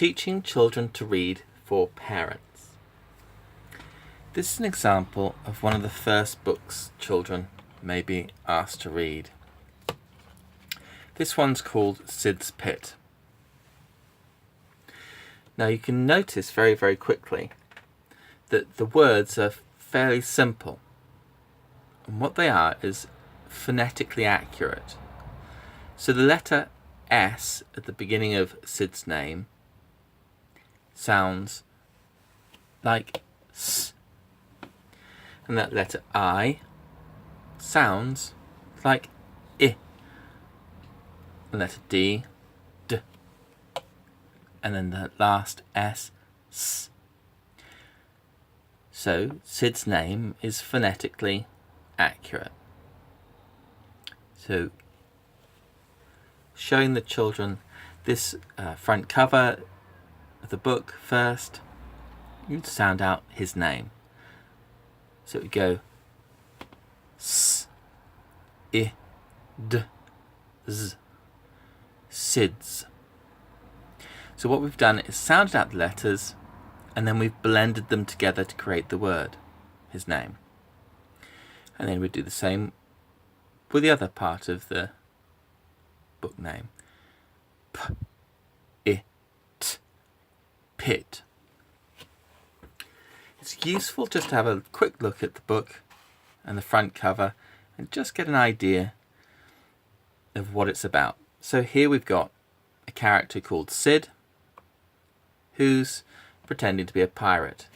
Teaching children to read for parents. This is an example of one of the first books children may be asked to read. This one's called Sid's Pit. Now you can notice very, very quickly that the words are fairly simple. And what they are is phonetically accurate. So the letter S at the beginning of Sid's name sounds like S. And that letter I sounds like I. The letter D, D. And then the last S, S. So Sid's name is phonetically accurate. So showing the children this front cover of the book first, you'd sound out his name. So it would go S, I, D, Z, Sid's. So what we've done is sounded out the letters and then we've blended them together to create the word, his name. And then we do the same with the other part of the book name. P, I, T, pit. It's useful just to have a quick look at the book and the front cover and just get an idea of what it's about. So here we've got a character called Sid who's pretending to be a pirate.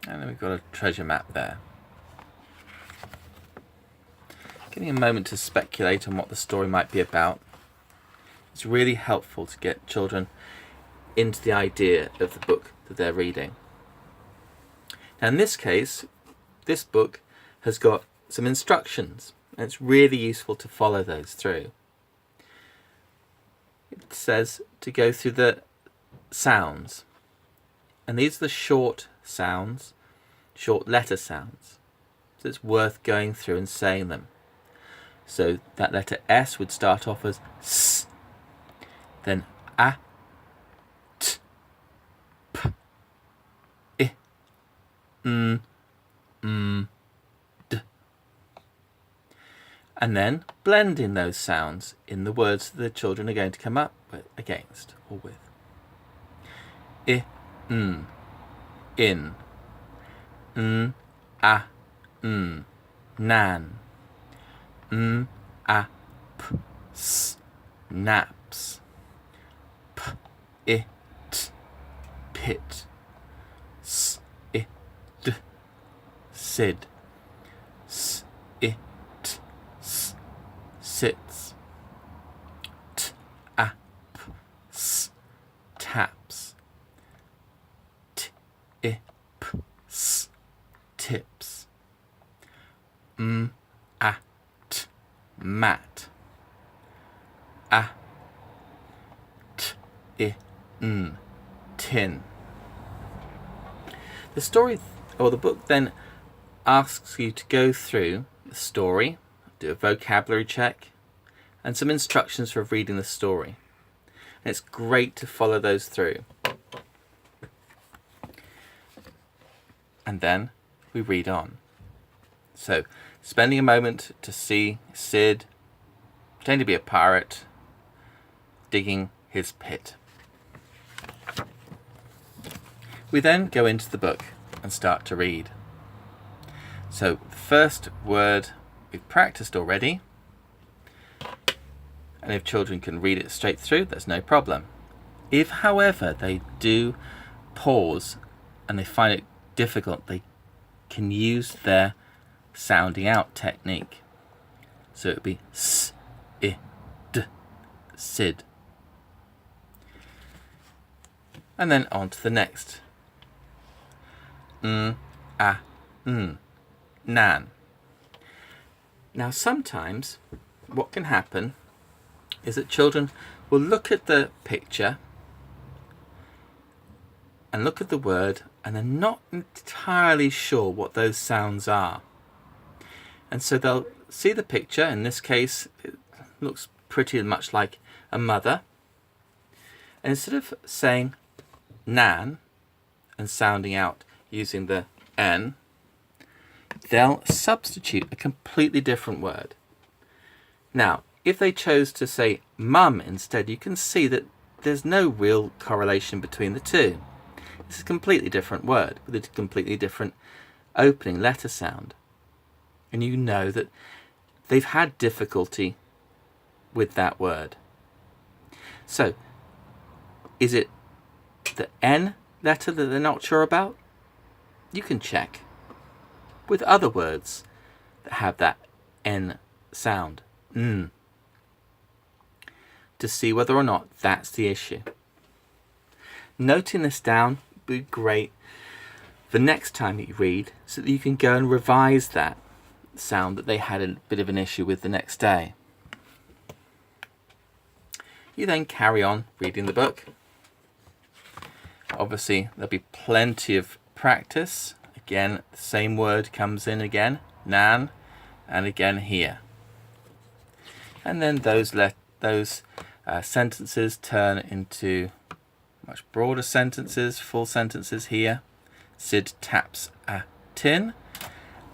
And then we've got a treasure map there. Getting a moment to speculate on what the story might be about. It's really helpful to get children into the idea of the book that they're reading. Now in this case, this book has got some instructions and it's really useful to follow those through. It says to go through the sounds, and these are the short sounds, short letter sounds, so it's worth going through and saying them. So that letter S would start off as S, then A, T, P, I, N, D. And then blending those sounds in the words that the children are going to come up with, against or with. I, N, in, N, A, N, nan, N, A, P, S, naps, P, I, T, pit, S, I, D, Sid, S, I, T, S, sits, T, A, P, S, taps, T, I, P, S, tips, M, A, T, mat, A, T, I, N, tin. The story or the book then asks you to go through the story, do a vocabulary check, and some instructions for reading the story. And it's great to follow those through. And then we read on. So, spending a moment to see Sid pretending to be a pirate, digging his pit. We then go into the book and start to read. So, the first word we've practiced already, and if children can read it straight through, there's no problem. If, however, they do pause and they find it difficult, they can use their sounding out technique. So it would be S, I, D, Sid. And then on to the next. N, A, N, nan. Now sometimes what can happen is that children will look at the picture and look at the word and they're not entirely sure what those sounds are. And so they'll see the picture. In this case, it looks pretty much like a mother. And instead of saying nan and sounding out using the N, they'll substitute a completely different word. Now, if they chose to say mum instead, you can see that there's no real correlation between the two. It's a completely different word with a completely different opening letter sound. And you know that they've had difficulty with that word. So, is it the N letter that they're not sure about? You can check with other words that have that N sound. To see whether or not that's the issue. Noting this down would be great the next time you read, so that you can go and revise that sound that they had a bit of an issue with the next day. You then carry on reading the book. Obviously there'll be plenty of practice. Again, the same word comes in again, nan, and again here. And then those sentences turn into much broader sentences, full sentences here. Sid taps a tin,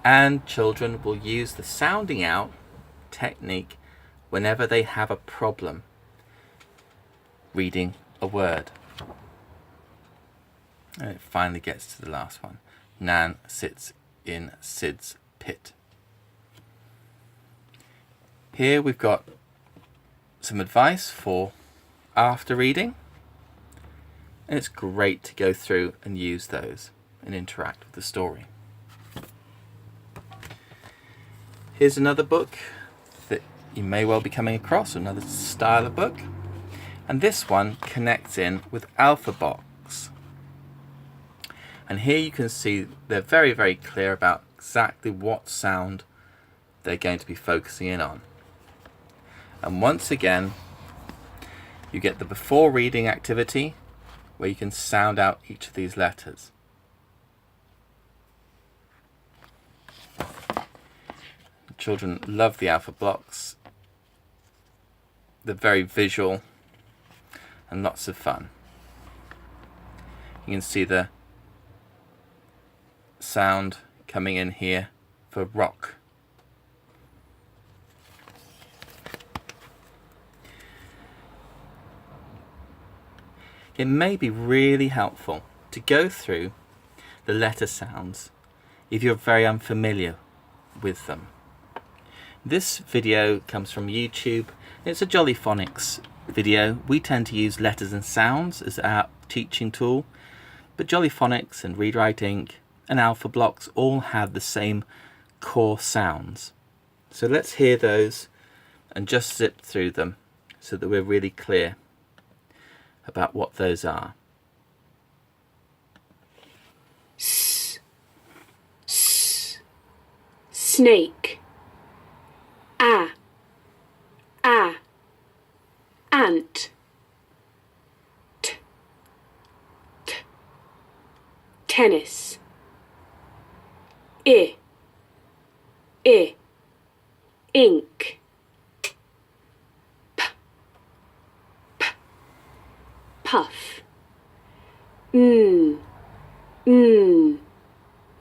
and children will use the sounding out technique whenever they have a problem reading a word. And it finally gets to the last one. Nan sits in Sid's pit. Here we've got some advice for after reading, and it's great to go through and use those and interact with the story. Here's another book that you may well be coming across, another style of book, and this one connects in with Alphabox. And here you can see they're very, very clear about exactly what sound they're going to be focusing in on. And once again, you get the before reading activity where you can sound out each of these letters. Children love the Alphabox. They're very visual and lots of fun. You can see the sound coming in here for rock. It may be really helpful to go through the letter sounds if you're very unfamiliar with them. This video comes from YouTube. It's a Jolly Phonics video. We tend to use letters and sounds as our teaching tool, but Jolly Phonics and Read Write Inc. and Alphablocks all have the same core sounds. So let's hear those and just zip through them so that we're really clear about what those are. S, s, snake. A, ant. T, t, tennis. I, ink. P, puff.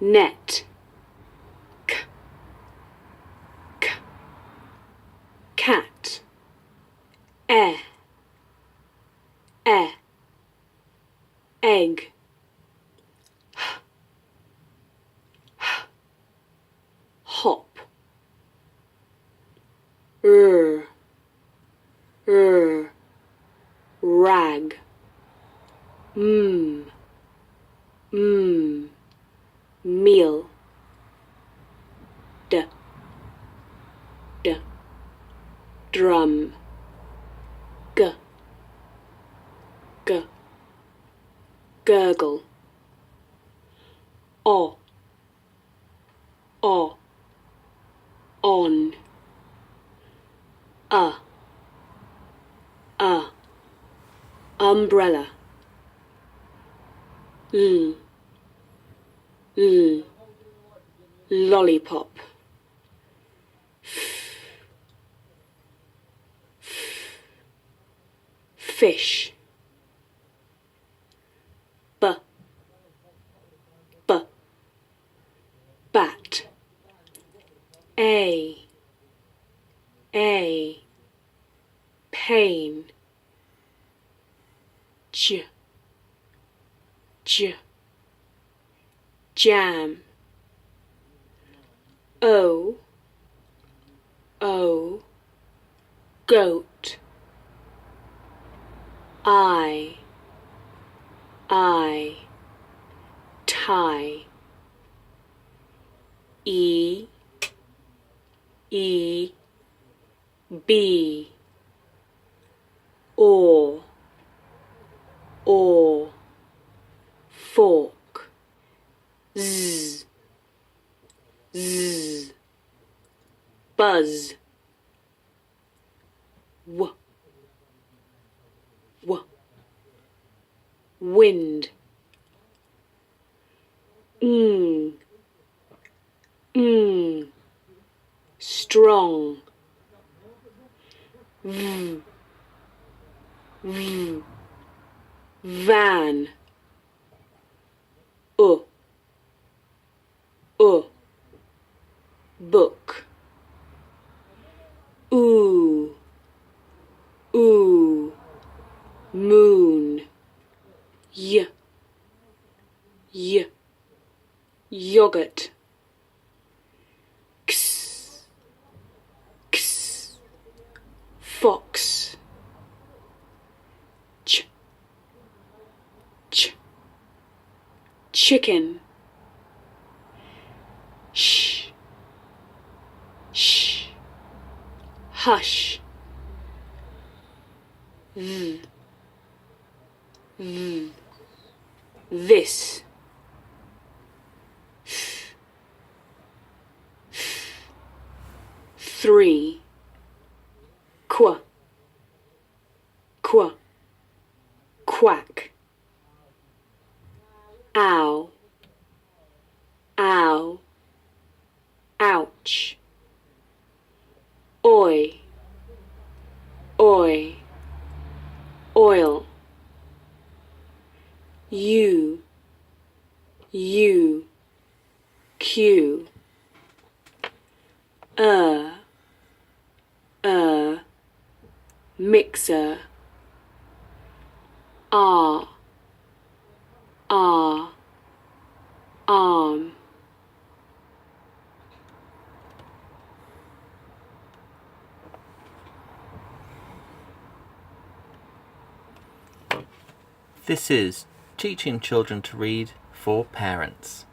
Net. K, cat. Egg. Hop. Rag. Meal. D, drum. G, gurgle. O, on. Umbrella. Lollipop. Fish. b, b, bat. A, pain. J, jam. O, goat. I, tie. E, B, or, fork. Z, buzz. W, wind. Strong. Van. Book. Ooh, moon. Yogurt. X, fox. Chicken. Shh, hush. This. Three. Quack. Ow, ouch. Oi, oil. You, cue. Mixer. R, arm. This is Teaching Children to Read for Parents.